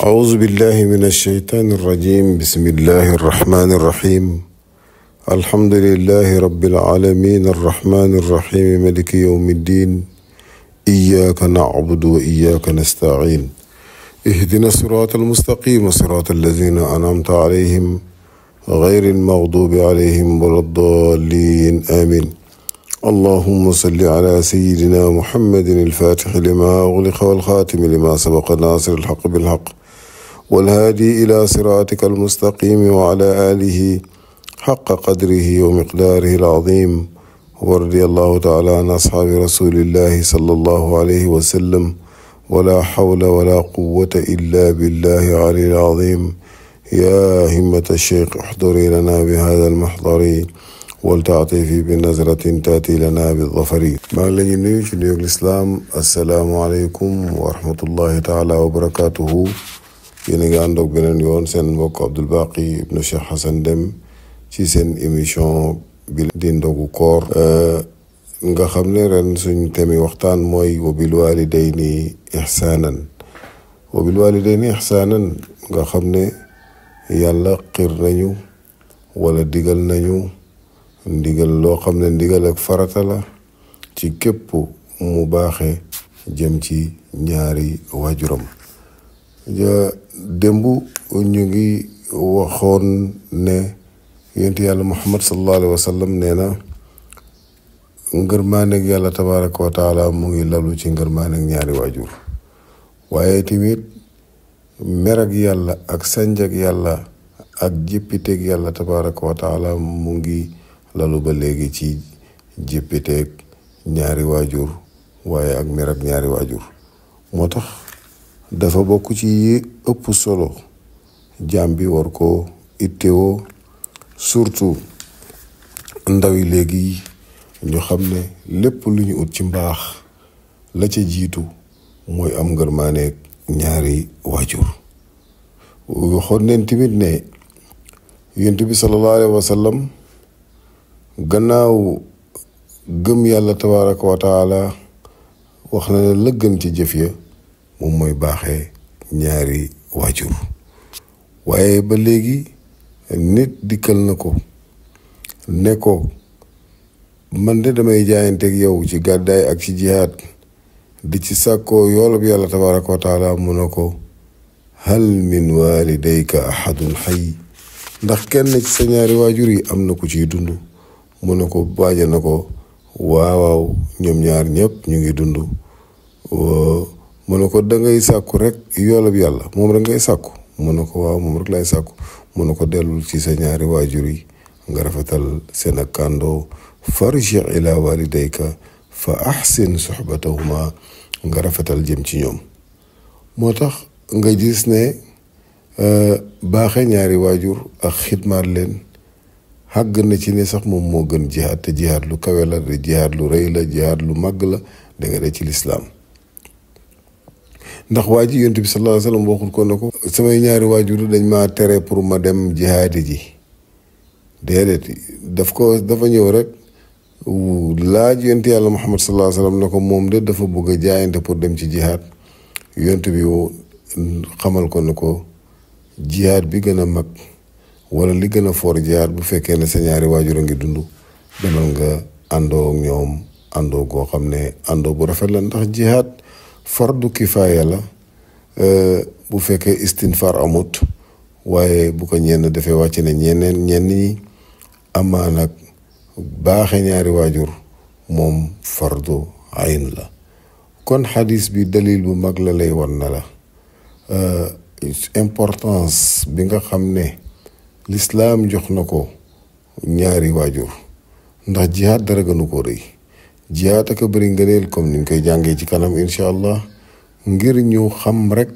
أعوذ بالله من الشيطان الرجيم. بسم الله الرحمن الرحيم. الحمد لله رب العالمين الرحمن الرحيم مالك يوم الدين. إياك نعبد وإياك نستعين. اهدنا الصراط المستقيم صراط الذين أنعمت عليهم غير المغضوب عليهم ولا الضالين آمين. اللهم صل على سيدنا محمد الفاتح لما أغلق والخاتم لما سبق ناصر الحق بالحق والهادي إلى صراطك المستقيم وعلى آله حق قدره ومقداره العظيم. ورضي الله تعالى عن أصحاب رسول الله صلى الله عليه وسلم. ولا حول ولا قوة إلا بالله العلي العظيم. يا همة الشيخ احضري لنا بهذا المحضر ولتعطفي بنظرة تأتي لنا بالظفر. maa ngi leen di nuyu ci nuyug lislaam. asalaamualeykum wa rahmatullahi taala wa barakaatuhu. yéen a ngi ànd ak beneen yoon seen mbokk Abdul Baqi ibnu Cheikh Hassan Deme ci seen émission bi di ndogu koor. nga xam ne ren suñ temi waxtaan mooy wa bil walidayni ihsaanan. wa bil walidayni ihsaanan nga xam ne yàlla xir nañu wala digal nañu ndigal loo xam ne ndigal ak farata la ci képp mu baaxe jëm ci ñaari waajuram. démb ñu ngi waxoon ne yonent yàlla Muhammad sallallahu alayhi wa sallam nee na ngërmaaneeg yàlla tabaraka wa taala mu ngi lalu ci ngërmaaneeg ñaari waajur, waaye tamit mer ak yàlla ak sanj ak yàlla ak jéppiteeg yàlla tabaraka wa taala mu ngi lalu ba léegi ci jéppiteeg ñaari waajur, waaye ak mer ak ñaari waajur. moo tax dafa bokk ci yi ëpp solo jaam bi war ko ittewoo, surtout ndaw yi léegi ñu xam ne lépp lu ñu ut ci mbaax la ca jiitu mooy am ngërmaaneeg ñaari waajur. waxoon neen tamit ne yonent bi sallallahu alayhi wa sallam gannaaw gëm yàlla tabaraka wa taala wax na ne la gën ci jëf ya moom mooy baaxee ñaari waajur. waaye ba léegi nit dikkal na ko ne ko man de damay jaayanteeg yow ci gàddaay ak ci jihaad di ci sàkkoo yoolab yàlla tabaraka wa taala. mu ne ko hal min walidayka ahadun xay, ndax kenn ci sa ñaari waajur yi am na ku ciy dund. mu ne ko waaja na ko waaw ñoom ñaar ñëpp ñu ngi dund. mu ne ko dangay sàkku rek yoolab yàlla, moom rek ngay sàkku. mu ne ko waaw moom rek lay sàkku. mu ne ko dellul ci sa ñaari waajur yi nga rafetal seen ak kàndoo. farji ila walidayka fa ahsin suhbatahuma, nga rafetal jëm ci ñoom. moo tax nga gis ne baaxe ñaari waajur ak xidmaat leen xàgg na ci ne sax moom moo gën jihaad, te jihaad lu kawe la, de jihaad lu rëy la, jihaad lu màgg la da nga de ci lislaam. ndax waa ji yonent bi sallallahu alayhi wa sallam waxul ko ne ko samay ñaari waajur dañ maa tere pour ma dem jihaadi ji. déedéet, dafa ñëw rek laaj yonent yàlla Muhammad sallallahu alayhi wa sallam ne ko moom de dafa bëgg a jaayante pour dem ci jihaad. yonent bi xamal ko ne ko jihaad bi gën a mag wala li gën a foor jihaad bu fekkee ne sa ñaari waajur a ngi dund, demal nga àndoo ak ñoom àndoo goo xam ne àndoo bu rafet la. ndax jihaad fardu kifaaya la bu fekkee istinfaar amut, waaye bu ko ñenn defee wàcc ne ñenn ñi. amaa nag baaxe ñaari waajur moom fardu ayn la. kon xadis bi dalil bu mag la lay wan na la importance bi nga xam ne lislaam jox na ko ñaari waajur. ndax jihaad dara gënu ko rëy. jihaad ak a bëri ngëneel comme niñ koy jàngee ci kanam incha allah. ngir ñu xam rek,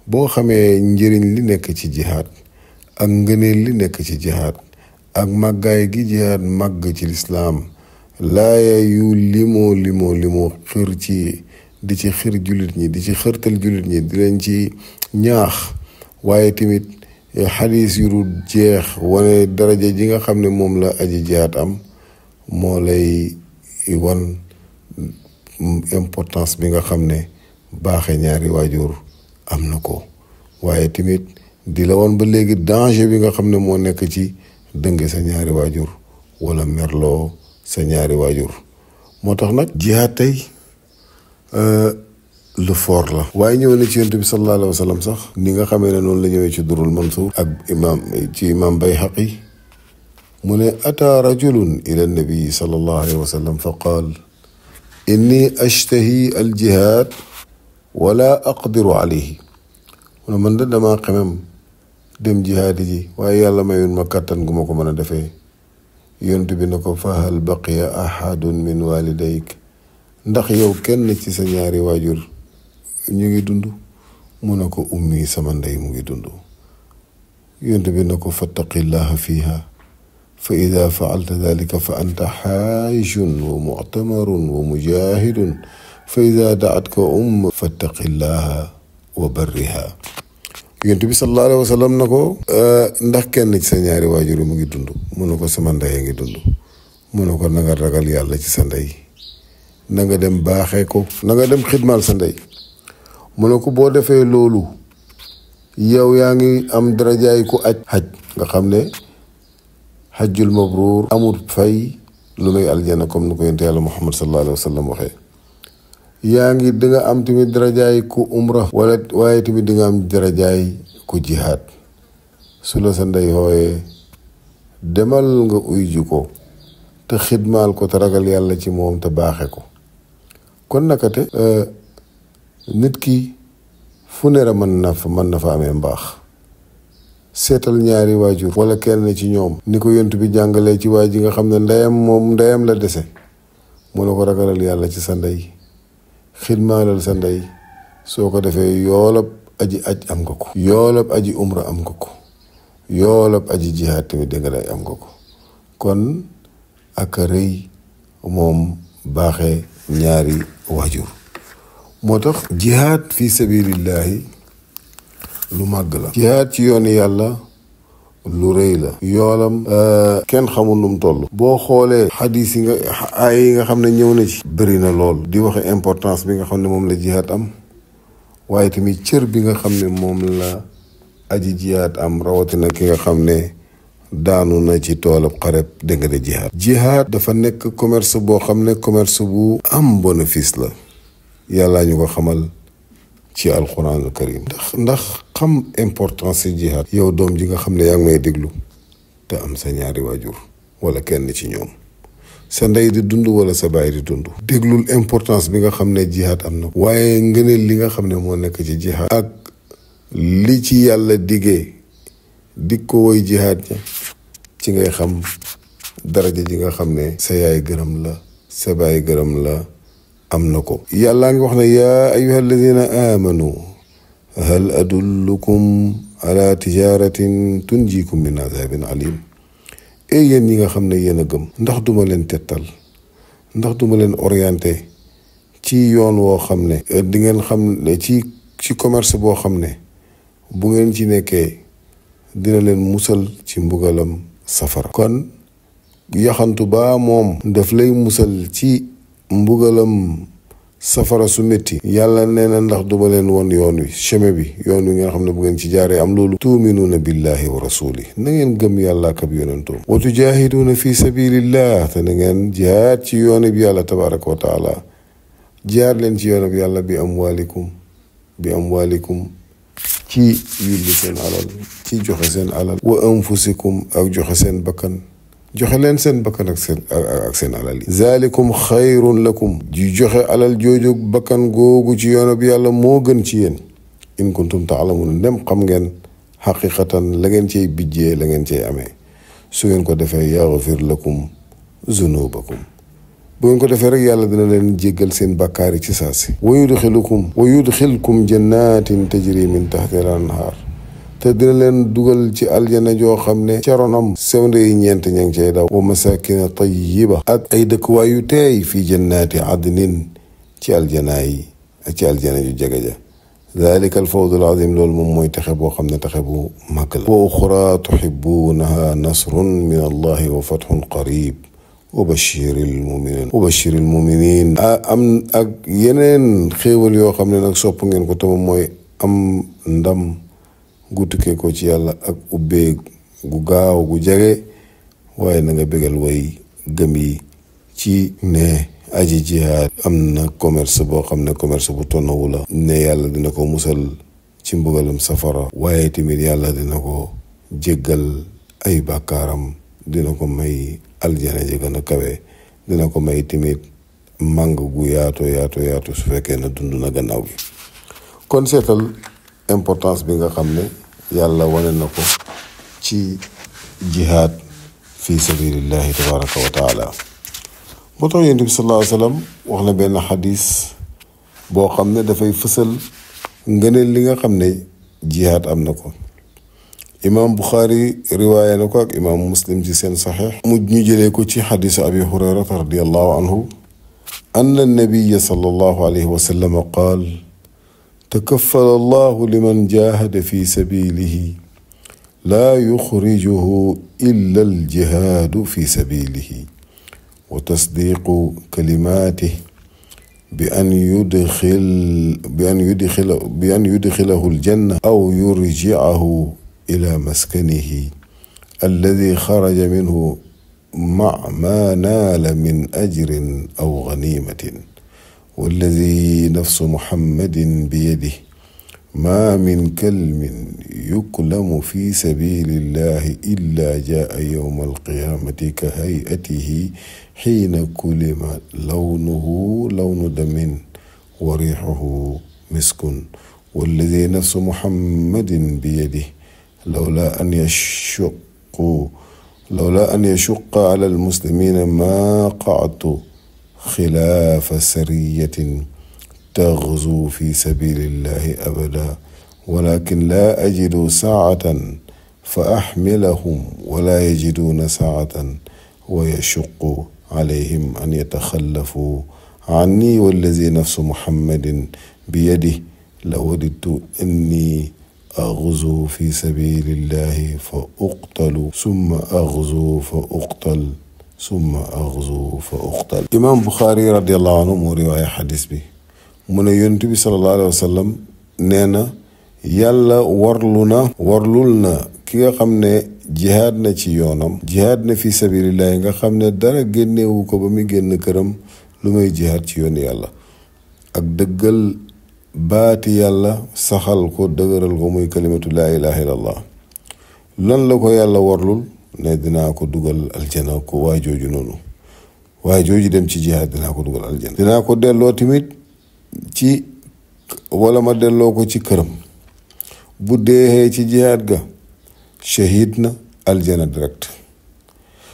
boo xamee njëriñ li nekk ci jihaad ak ngëneel li nekk ci jihaad ak màggaay gi jihaad màgg ci lislaam, laaya yu limoo xir ci di ci xir jullit ñi, di ci xërtal jullit ñi, di leen ci ñaax. waaye tamit xadiis yu dul jeex wane daraja ji nga xam ne moom la aji jihaad am, moo lay wan importance bi nga xam ne baaxe ñaari waajur am na ko. waaye tamit di la woon ba léegi danger bi nga xam ne moo nekk ci dënge sa ñaari waajur wala merloo sa ñaari waajur. moo tax nag jihaad tey lu fort la. waaye ñëw na ci yonent bi sallallahu alayhi wa sallam sax ni nga xamee ne noonu la ñëwee ci durul mansuur ak imam Bayhaqi mu ne ataa rajulun ila nabi sallallahu alayhi wa sallam fa qaal inni ashtahi al jihaad wala aqdiru alayhi. mu ne man de damaa xemem dem jihaadi ji waaye yàlla mayun ma kàttan gu ma ko mën a defee. yonent bi na ko fa hal baqiya ahadun min walidayk, ndax yow kenn ci sa ñaari waajur ñu ngi dund? mu ne ko ummi, sama ndey mu ngi dund. yonent bi na ko fattaqillaha fiha fa ida faalta dalika fa anta xaajun wa muctamarun wa mujahidun fa ida daatka fattaqillaha wa barriha. yonent bi sallallahu alayhi wa sallam na ko ndax kenn ci sa ñaari waajur yi mu ngi dund? mu ne ko sama ndey a ngi dund. mu ne ko na nga ragal yàlla ci sa ndey, na nga dem baaxee ko, na nga dem xidmaal sa ndey. mu ne ko boo defee loolu yow yaa ngi am darajaay ku aj nga xam ne xajjul mabruur amul fay lu may aljana, comme ni ko yonent yàlla Muhammad sallallahu alayhi wa sallam waxee. yaa ngi di nga am tamit darajaay ku umra waaye tamit di nga am darajaay ku jihaad. su la sa ndey hooyee demal nga uy ji ko te xidmaal ko te ragal yàlla ci moom te baaxe ko. kon nakate nit ki fu nera mën na fa amee mbaax. seetal ñaari waajur wala kenn ci ñoom ni ko yonent bi jàngalee ci waa ji nga xam ne ndeyam la dese. mu ne ko ragalal yàlla ci sa ndey, xidmaalal sa ndey. soo ko defee yoolab aji aj am nga ko, yoolab aji umra am nga ko, yoolab aji jihaad tamit dégg nga day am nga ko. kon ak rëy moom baaxee ñaari waajur. moo tax jihaad fi sabilillahi lu màgg la. jihaad ci yoonu yàlla lu rëy la. yoolam kenn xamul nu mu toll. boo xoolee xadiis yi nga xam ne ñëw na ci bëri na lool di waxe importance bi nga xam ne moom la jihaad am, waaye tamit cër bi nga xam ne moom la aji jihaad am, rawatina ki nga xam ne daanu na ci toolab xareb dégg nga de jihaad. jihaad dafa nekk commerce boo xam ne commerce bu am bénéfice la. yàllaa ñu ko xamal ci alquran al karim. ndax xam importance ci jihaad. yow doom ji nga xam ne yaa ngi may déglu te am sa ñaari waajur wala kenn ci ñoom, sa ndey di dund wala sa baay di dund, déglul importance bi nga xam ne jihaad am na ko. waaye ngëneel li nga xam ne moo nekk ci jihaad ak li ci yàlla diggee dig ko woy jihaad ña, ci ngay xam daraja ji nga xam ne sa yaay gërëm la, sa baay gërëm la am na ko. yàllaa ngi wax ne yaa ayyuha alladina amanu hal adullukum ala tijaratin tunjikum min azabin alim. yéen ñi nga xam ne yéen a gëm, ndax duma leen tettal, ndax duma leen orienté ci yoon woo xam ne di ngeen xam ne ci commerce boo xam ne bu ngeen ci nekkee dina leen musal ci mbugalam safara. kon yaxantu ba moom daf lay musal ci mbugalam safara su métti. yàlla nee na ndax duma leen woon yoon wi, chemin bi, yoon wi nga xam ne bu ngeen ci jaaree am loolu. tuuminuuna billahi wa rasuli, na ngeen gëm yàlla ak ab yonentoom. wa tujaahiduuna fi sabilillah, te na ngeen jihaad ci yoon bi yàlla tabaraka wa taala. jihaad leen ci yoon bi yàlla bi amwalikum ci yulli seen alal, ci joxe seen alal. wa anfusikum ak joxe seen bakkan. joxe leen seen bakkan ak seen alal yi. zalikum xayrun lakum, ji joxe alal jooju bakkan googu ci yoon bi yàlla moo gën ci yéen. in kuntum taalamun, ndem xam ngeen xaqiqatan la ngeen cay bijjee, la ngeen cay amee. su ngeen ko defee yaxfir lakum zunubakum, bu ngeen ko defee rek yàlla dina leen jéggal seen bàkkaar yi ci saasi. wa yudxilkum jannatin tajri min tahtiha al-anhar, te dina leen dugal ci aljana joo xam ne ca ronam sewnde yi ñeent ña ngi cay daw. wa masakina tayyiba, ak ay dëkkuwaay yu teey fii jannaati adnin ci aljana yi ak ci aljana yu jege ja. dalika al fawzu al azim, loolu moom mooy texe boo xam ne texe bu màgg la. wa uxra tuhibbunaha nasrun min allahi wa fathun qarib wa bashiril muminin. am ak yeneen xéewal yoo xam ne nag sopp ngeen ko te moom mooy am ndam gu tukkee ko ci yàlla ak ubbee gu gaaw gu jege, waaye na nga bégal way gëm yi ci ne aji jihaad am na commerce boo xam ne commerce bu tonnawu la, ne yàlla dina ko musal ci mbugalum safara, waaye tamit yàlla dina ko jéggal ay bàkkaaram, dina ko may aljana ji gën a kawe, dina ko may tamit màng gu yaatu su fekkee ne dund na gannaaw gi. kon seetal importance bi nga xam ne yàlla wane na ko ci jihaad fi sabilillahi tabaraka wa taala. moo tax yonent bi sallallahu alayhi wa sallam wax na benn xadis boo xam ne dafay fësal ngëneel li nga xam ne jihaad am na ko. imaam Buxaari riwaaya na ko ak imaam Muslim ci seen saxiix mu ñu jëlee ko ci xadisu abi hurayrata radiallahu anhu anna nabiya sallallahu alayhi wa sallam qaal takaffala allahu liman jaahada fi sabilihi laa yuxrijuhu illa aljihaadu fi sabilihi wa tasdiqu kalimaatihi bi an yudxilahu aljanna aw yurjicahu ila maskanihi alladi xaraja minhu ma'a ma naala min ajrin aw ganimatin walladi nafsu muhammadin biyadihi ma min kalmin yuklamu fi sabilillahi illa jaa yawma alqiyamati ka hay'atihi xiina kulima lawnuhu lawnu damin wa riixuhu miskun walladi nafsu muhammadin biyadihi lawla an yashuqqa ala almuslimina ma qa'adtu xilaafa sariyatin taxzu fi sabilillahi abada walakin laa ajidu saacatan fa axmilahum wala yajiduuna saacatan wa yashuqu calayhim an yataxallafuu canni wallazi nafsu muhammadin biyadihi lawadidtu anni أغزو في سبيل الله فأقتل ثم أغزو فأقتل ثم أغزو فأقتل. imaam Buxaari radiyallahu anhu moo riwaaya xadis bi mu ne yonent bi sallallahu alayhi wa sallam nee na yàlla warlul na ki nga xam ne jihaad na ci yoonam, jihaad na fi sabilillahi nga xam ne dara génnewu ko ba mu génn këram lu may jihaad ci yoon yàlla ak dëggal baati yàlla, saxal ko dëgëral ko muy kalimatu laa ilaha illallah. lan la ko yàlla warlul ne dinaa ko dugal aljana ko waa jooju noonu, waa jooju dem ci jihaad dinaa ko dugal aljana, dinaa ko delloo tamit ci wala ma delloo ko ci këram bu deexee ci jihaad ga shahid na aljana direct.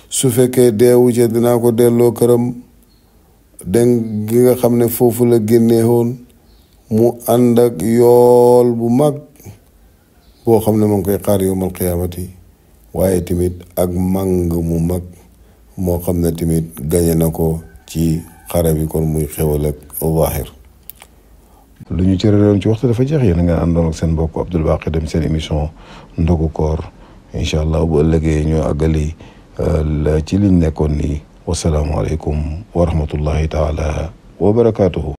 su fekkee deewu ca dinaa ko delloo këram den gi nga xam ne foofu la génneewoon mu ànd ak yool bu mag boo xam ne mu ngi koy xaar yawmal qiyaamati, waaye tamit ak màng mu mag moo xam ne tamit gañe na ko ci xare bi, kon muy xewal ak zaahir. lu ñu cëraleen ci waxtu dafa jeex. yéen a nga àndoon ak seen mbokk Abdoul Baqi Deme seen émission ndogu koor. incha allah bu ëllëgee ñoo àggali ci liñ nekkoon nii. wasalaamualeykum wa rahmatullahi taala wa barakaatuhu.